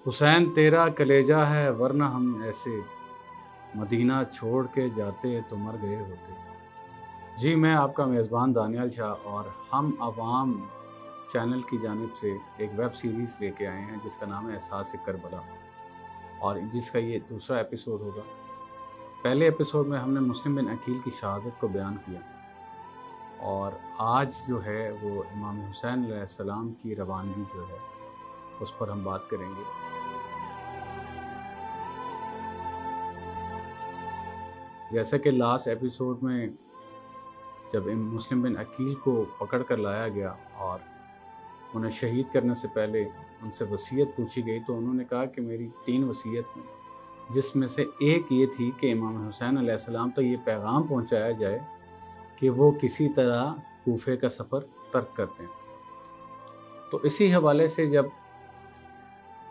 حسین تیرا کلیجہ ہے ورنہ ہم ایسے مدینہ چھوڑ کے جاتے تو مر گئے ہوتے۔ جی میں آپ کا میزبان دانیال شاہ اور ہم عوام چینل کی جانب سے ایک ویب سیریز لے کے آئے ہیں جس کا نام ہے احساس کربلا، اور جس کا یہ دوسرا ایپیسوڈ ہوگا۔ پہلے ایپیسوڈ میں ہم نے مسلم بن عقیل کی شہادت کو بیان کیا، اور آج جو ہے وہ امام حسین علیہ السلام کی روانگی جو ہے اس پر ہم بات کریں گے۔ جیسا کہ لاسٹ ایپیسوڈ میں جب مسلم بن عقیل کو پکڑ کر لایا گیا اور انہیں شہید کرنے سے پہلے ان سے وصیت پوچھی گئی، تو انہوں نے کہا کہ میری 3 وصیت ہیں، جس میں سے ایک یہ تھی کہ امام حسین علیہ السلام تو یہ پیغام پہنچایا جائے کہ وہ کسی طرح کوفے کا سفر ترک کر دیں۔ تو اسی حوالے سے جب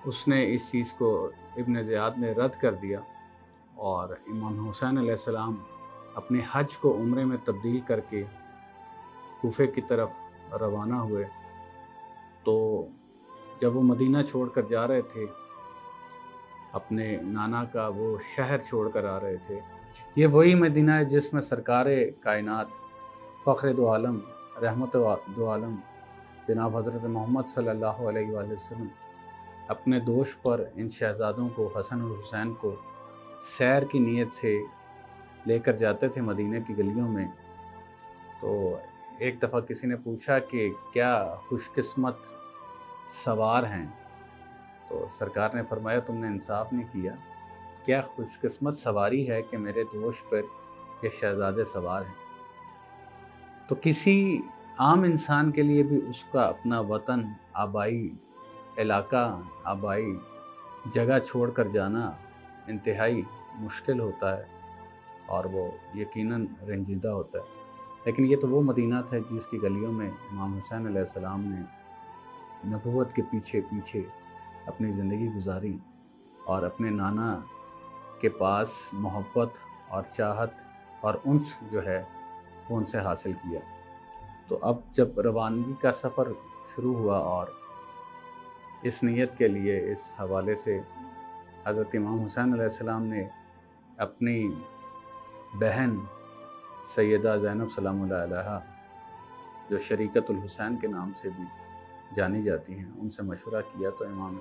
اس نے اس چیز کو ابن زیاد نے رد کر دیا اور امام حسین علیہ السلام اپنے حج کو عمرے میں تبدیل کر کے کوفے کی طرف روانہ ہوئے، تو جب وہ مدینہ چھوڑ کر جا رہے تھے، اپنے نانا کا وہ شہر چھوڑ کر آ رہے تھے، یہ وہی مدینہ ہے جس میں سرکار کائنات فخر دو عالم رحمت دو عالم جناب حضرت محمد صلی اللہ علیہ وآلہ وسلم اپنے دوش پر ان شہزادوں کو، حسن اور حسین کو سیر کی نیت سے لے کر جاتے تھے مدینہ کی گلیوں میں۔ تو ایک دفعہ کسی نے پوچھا کہ کیا خوش قسمت سوار ہیں، تو سرکار نے فرمایا تم نے انصاف نہیں کیا، کیا خوش قسمت سواری ہے کہ میرے دوش پر یہ شہزادے سوار ہیں۔ تو کسی عام انسان کے لیے بھی اس کا اپنا وطن، آبائی علاقہ، آبائی جگہ چھوڑ کر جانا انتہائی مشکل ہوتا ہے اور وہ یقیناً رنجیدہ ہوتا ہے۔ لیکن یہ تو وہ مدینہ تھا جس کی گلیوں میں امام حسین علیہ السلام نے نبوت کے پیچھے پیچھے اپنی زندگی گزاری اور اپنے نانا کے پاس محبت اور چاہت اور انس جو ہے وہ ان سے حاصل کیا۔ تو اب جب روانگی کا سفر شروع ہوا اور اس نیت کے لیے اس حوالے سے حضرت امام حسین علیہ السلام نے اپنی بہن سیدہ زینب سلام اللہ علیہا، جو شریکت الحسین کے نام سے بھی جانی جاتی ہیں، ان سے مشورہ کیا، تو امام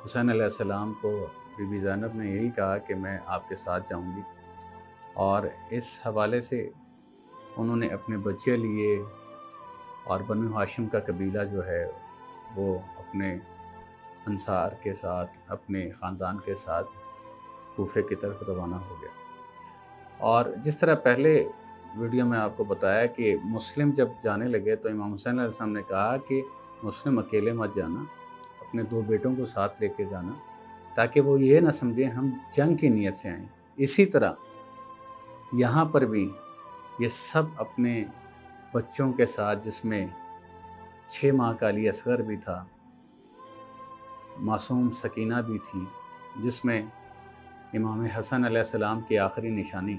حسین علیہ السلام کو بی بی زینب نے یہی کہا کہ میں آپ کے ساتھ جاؤں گی، اور اس حوالے سے انہوں نے اپنے بچے لیے اور بنو ہاشم کا قبیلہ جو ہے وہ اپنے انصار کے ساتھ، اپنے خاندان کے ساتھ کوفے کی طرف روانہ ہو گیا۔ اور جس طرح پہلے ویڈیو میں آپ کو بتایا کہ مسلم جب جانے لگے تو امام حسین علیہ السلام نے کہا کہ مسلم اکیلے مت جانا، اپنے 2 بیٹوں کو ساتھ لے کے جانا، تاکہ وہ یہ نہ سمجھیں ہم جنگ کی نیت سے آئیں۔ اسی طرح یہاں پر بھی یہ سب اپنے بچوں کے ساتھ، جس میں 6 ماہ کا علی اصغر بھی تھا، معصوم سکینہ بھی تھی، جس میں امام حسن علیہ السلام کی آخری نشانی،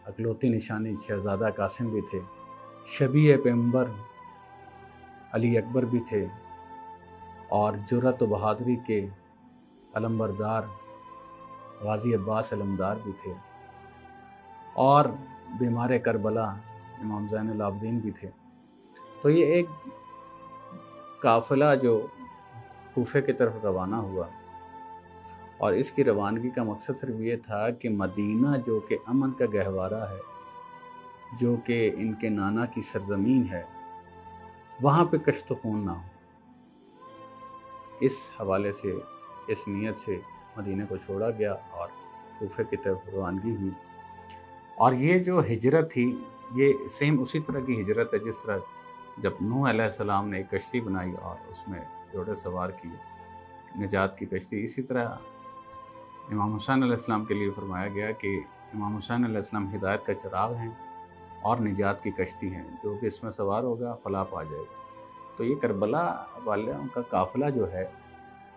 اکلوتی نشانی شہزادہ قاسم بھی تھے، شبیہ پیغمبر علی اکبر بھی تھے، اور جرأت و بہادری کے علمبردار غازی عباس علمدار بھی تھے، اور بیمار کربلا امام زین العابدین بھی تھے۔ تو یہ ایک قافلہ جو کوفے کی طرف روانہ ہوا، اور اس کی روانگی کا مقصد صرف یہ تھا کہ مدینہ جو کہ امن کا گہوارہ ہے، جو کہ ان کے نانا کی سرزمین ہے، وہاں پہ کشت و خون نہ ہو۔ اس حوالے سے، اس نیت سے مدینہ کو چھوڑا گیا اور کوفے کی طرف روانگی ہوئی۔ اور یہ جو ہجرت تھی، یہ سیم اسی طرح کی ہجرت ہے جس طرح جب نوح علیہ السلام نے ایک کشتی بنائی اور اس میں جوڑے سوار کیے، نجات کی کشتی، اسی طرح امام حسین علیہ السلام کے لیے فرمایا گیا کہ امام حسین علیہ السلام ہدایت کا چراغ ہیں اور نجات کی کشتی ہیں، جو بھی اس میں سوار ہوگا فلاح پا جائے گا۔ تو یہ کربلا والوں کا قافلہ جو ہے،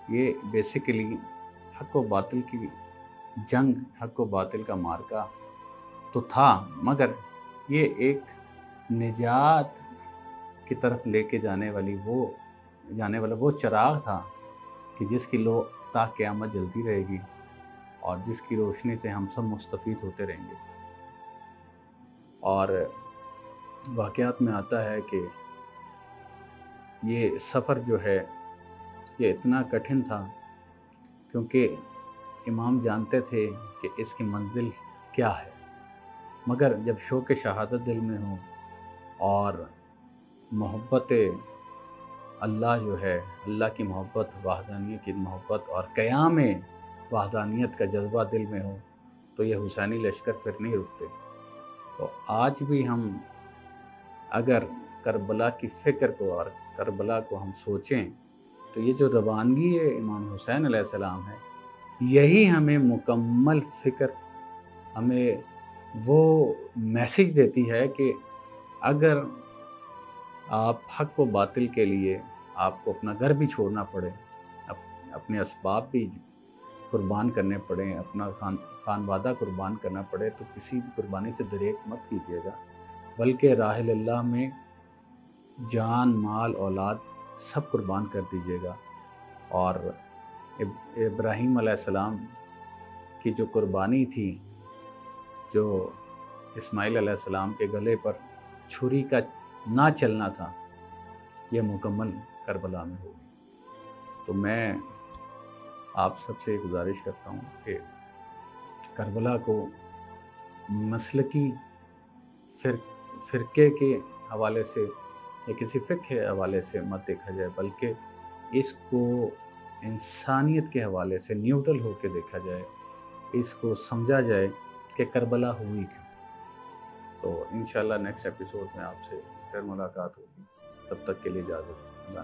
یہ بیسیکلی حق و باطل کی جنگ، حق و باطل کا مارکا تو تھا، مگر یہ ایک نجات کی طرف لے کے جانے والا وہ چراغ تھا کہ جس کی لو تا قیامت جلتی رہے گی اور جس کی روشنی سے ہم سب مستفید ہوتے رہیں گے۔ اور واقعات میں آتا ہے کہ یہ سفر جو ہے یہ اتنا کٹھن تھا، کیونکہ امام جانتے تھے کہ اس کی منزل کیا ہے، مگر جب شوق شہادت دل میں ہو اور محبت اللہ جو ہے، اللہ کی محبت، وحدانیت کی محبت اور قیام وحدانیت کا جذبہ دل میں ہو، تو یہ حسینی لشکر پھر نہیں رکتے۔ تو آج بھی ہم اگر کربلا کی فکر کو اور کربلا کو ہم سوچیں تو یہ جو روانگی ہے امام حسین علیہ السلام ہے، یہی ہمیں مکمل فکر، ہمیں وہ میسیج دیتی ہے کہ اگر آپ حق و باطل کے لیے آپ کو اپنا گھر بھی چھوڑنا پڑے، اپنے اسباب بھی قربان کرنے پڑیں، اپنا خانوادہ قربان کرنا پڑے، تو کسی بھی قربانی سے دریغ مت کیجیے گا، بلکہ راہ اللہ میں جان، مال، اولاد سب قربان کر دیجیے گا۔ اور ابراہیم علیہ السلام کی جو قربانی تھی، جو اسماعیل علیہ السلام کے گلے پر چھری کا نہ چلنا تھا، یہ مکمل کربلا میں ہوگی۔ تو میں آپ سب سے گزارش کرتا ہوں کہ کربلا کو مسلکی فرقے کے حوالے سے یا کسی فقہ کے حوالے سے مت دیکھا جائے، بلکہ اس کو انسانیت کے حوالے سے نیوٹرل ہو کے دیکھا جائے، اس کو سمجھا جائے کہ کربلا ہوئی کیوں۔ تو انشاءاللہ نیکسٹ ایپیسوڈ میں آپ سے پھر ملاقات ہوگی، تب تک کے لیے اجازت۔